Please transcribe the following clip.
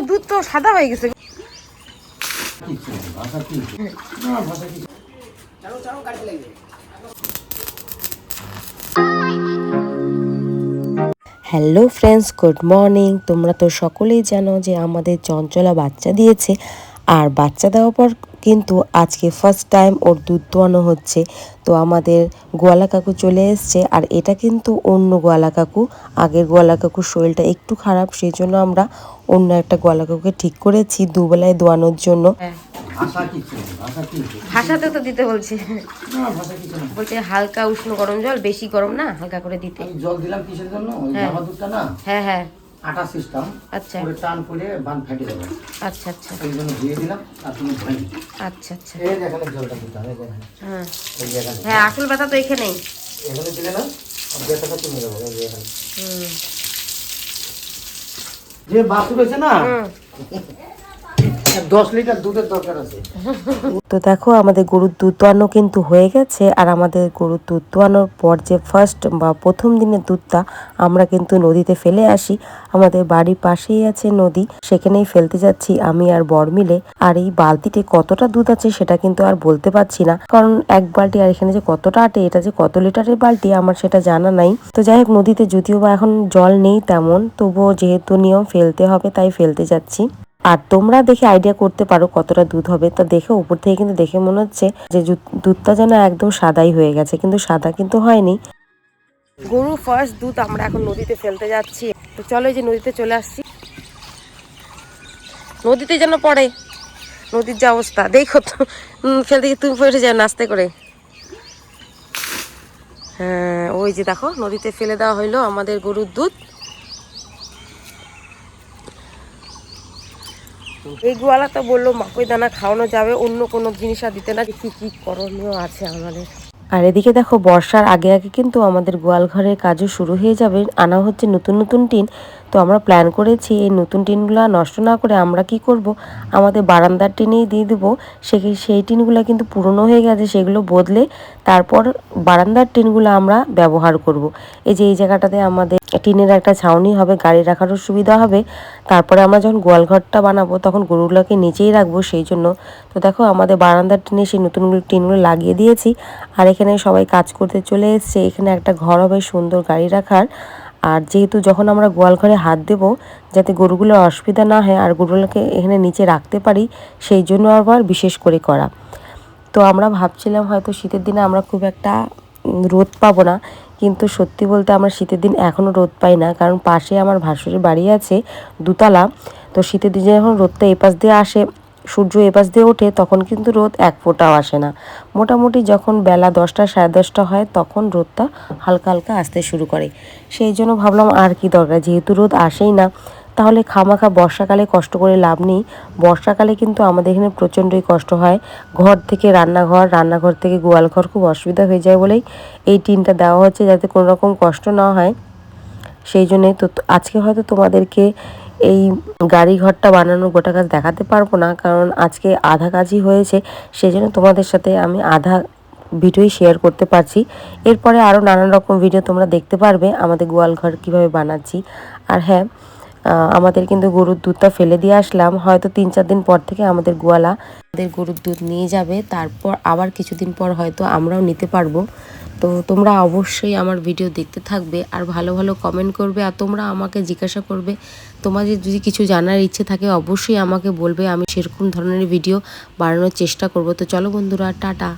দুধ তো সাদা হয়ে গেছে। Hello friends, good morning. তোমরা তো সকলেই জানো যে আমাদের চঞ্চলা বাচ্চা দিয়েছে, আর বাচ্চা দেওয়ার পর কিন্তু আজকে ফার্স্ট টাইম ওর দুধ দোয়ানো হচ্ছে। তো আমাদের গোয়ালা কাকু চলে এসছে, আর এটা কিন্তু অন্য গোয়ালা কাকু। আগের গোয়ালা কাকুর শরীরটা একটু খারাপ, সেই জন্য আমরা অন্য একটা গোয়ালা কাকুকে ঠিক করেছি দুবেলায় দোয়ানোর জন্য। ভাষাতে তো দিতে বলছি, বলছে হালকা উষ্ণ গরম জল, বেশি গরম না, হালকা করে দিতে। জল দিলাম কিসের জন্য? জামা দুধটা না, হ্যাঁ হ্যাঁ আটা সিস্টেম। আচ্ছা, পুরো টান করে বান ফাটে যাবে। আচ্ছা আচ্ছা, এই জন্য দিয়ে দিলাম। আর তুমি ভাঙি। আচ্ছা আচ্ছা, এই দেখেন জলটা দিতে হবে। হ্যাঁ এই দেখেন, হ্যাঁ, আসল ব্যথা তো এখানেই। এখানে দিলে না ব্যথাটা কমে যাবে। এই দেখেন, যে বাছুর হয়েছে না, 10 লিটার দুধের দরকার আছে। তো দেখো আমাদের গরুর দুধ দোয়ানো কিন্তু হয়ে গেছে। আর আমাদের গরুর দুধ দোয়ানোর পর যে ফার্স্ট বা প্রথম দিনের দুধটা আমরা কিন্তু নদীতে ফেলে আসি। আমাদের বাড়ির পাশেই আছে নদী, সেখানেই ফেলতে যাচ্ছি আমি আর বর মিলে। আর এই বালতিতে কতটা দুধ আছে সেটা কিন্তু আর বলতে পারছি না, কারণ এক বালতি, আর এখানে যে কতটা আটে, এটা যে কত লিটারের বালতি আমার সেটা জানা নাই। তো যাই হোক, নদীতে যদিও বা এখন জল নেই তেমন, তবুও যেহেতু নিয়ম ফেলতে হবে তাই ফেলতে যাচ্ছি। আর তোমরা দেখে আইডিয়া করতে পারো কতটা দুধ হবে। তা দেখে উপর থেকে কিন্তু দেখে মনে হচ্ছে যে দুধটা যেন একদম সাদাই হয়ে গেছে, কিন্তু সাদা কিন্তু হয়নি। গরু ফার্স্ট দুধ আমরা এখন নদীতে ফেলতে যাচ্ছি। তো চলো, এই যে নদীতে চলে আসছি। নদীতে যেন পড়ে, নদীর যে অবস্থা দেখো তো। ফেলতে গিয়ে তুমি পড়ে যাও নাস্তে করে। হ্যাঁ, ওই যে দেখো নদীতে ফেলে দেওয়া হইলো আমাদের গরুর দুধ। এই গোয়ালা তো বললো মাকই দানা খাওয়ানো যাবে, অন্য কোনো জিনিস আর দিতে না। কি কি করণীয় আছে আমাদের। আর এদিকে দেখো, বর্ষার আগে আগে কিন্তু আমাদের গোয়াল ঘরের কাজও শুরু হয়ে যাবে। আনা হচ্ছে নতুন নতুন টিন। তো আমরা প্ল্যান করেছি এই নতুন টিনগুলো নষ্ট না করে আমরা কি করব, আমাদের বারান্দার টিনেই দিয়ে দেবো। সেই টিনগুলো কিন্তু পুরনো হয়ে গেছে, সেগুলো বদলে তারপর বারান্দার টিনগুলো আমরা ব্যবহার করব। এই যে এই জায়গাটাতে আমাদের টিনের একটা ছাউনি হবে, গাড়ি রাখারও সুবিধা হবে। তারপরে আমরা যখন গোয়াল ঘরটা বানাবো তখন গরুগুলোকে নিচেই রাখবো, সেই জন্য। তো দেখো আমাদের বারান্দার টিনে সেই নতুন টিনগুলো লাগিয়ে দিয়েছি। আর এখানে সবাই কাজ করতে চলে এসছে। এখানে একটা ঘর হবে সুন্দর গাড়ি রাখার। আর যেহেতু যখন আমরা গোয়াল ঘরে হাত দেব, যাতে গরুগুলোর অসুবিধা না হয় আর গরুগুলোকে এখানে নিচে রাখতে পারি, সেই জন্য আবার বিশেষ করে করা। তো আমরা ভাবছিলাম হয়তো শীতের দিনে আমরা খুব একটা রোদ পাবো না, কিন্তু সত্যি বলতে আমরা শীতের দিন এখনও রোদ পাই না, কারণ পাশে আমার ভাসুরের বাড়ি আছে দুতলা। তো শীতের দিনে যখন রোদটা এপাশ দিয়ে আসে, সূর্য এপাশ দিয়ে ওঠে, তখন কিন্তু রোদ এক ফোঁটাও আসে না। মোটামুটি যখন বেলা 10টা সাড়ে 10টা হয় তখন রোদটা হালকা হালকা আসতে শুরু করে। সেই জন্য ভাবলাম আর কি দরকার, যেহেতু রোদ আসেই না, তাহলে খামাখা বর্ষাকালে কষ্ট করে লাভ নেই। বর্ষাকালে কিন্তু আমাদের এখানে প্রচণ্ডই কষ্ট হয়। ঘর থেকে রান্নাঘর, রান্নাঘর থেকে গোয়াল ঘর খুব অসুবিধা হয়ে যায় বলেই এই টিনটা দেওয়া হচ্ছে, যাতে কোনো রকম কষ্ট না হয়। সেই জন্যে তো আজকে হয়তো তোমাদেরকে এই গাড়ি ঘরটা বানানোর গোটা কাজ দেখাতে পারবো না, কারণ আজকে আধা কাজই হয়েছে। সেই জন্য তোমাদের সাথে আমি আধা ভিডিওই শেয়ার করতে পারছি। এরপরে আরও নানান রকম ভিডিও তোমরা দেখতে পারবে আমাদের গোয়াল ঘর কীভাবে বানাচ্ছি। আর হ্যাঁ, আমাদের কিন্তু গরুর দুধটা ফেলে দিয়ে আসলাম। হয়তো 3-4 দিন পর থেকে আমাদের গোয়ালা আমাদের গরুর দুধ নিয়ে যাবে, তারপর আবার কিছুদিন পর হয়তো আমরাও নিতে পারবো। তো তোমরা অবশ্যই আমার ভিডিও দেখতে থাকবে আর ভালো ভালো কমেন্ট করবে। আর তোমরা আমাকে জিজ্ঞাসা করবে, তোমাদের যদি কিছু জানার ইচ্ছে থাকে অবশ্যই আমাকে বলবে, আমি সেরকম ধরনের ভিডিও বানানোর চেষ্টা করব। তো চলো বন্ধুরা, টাটা।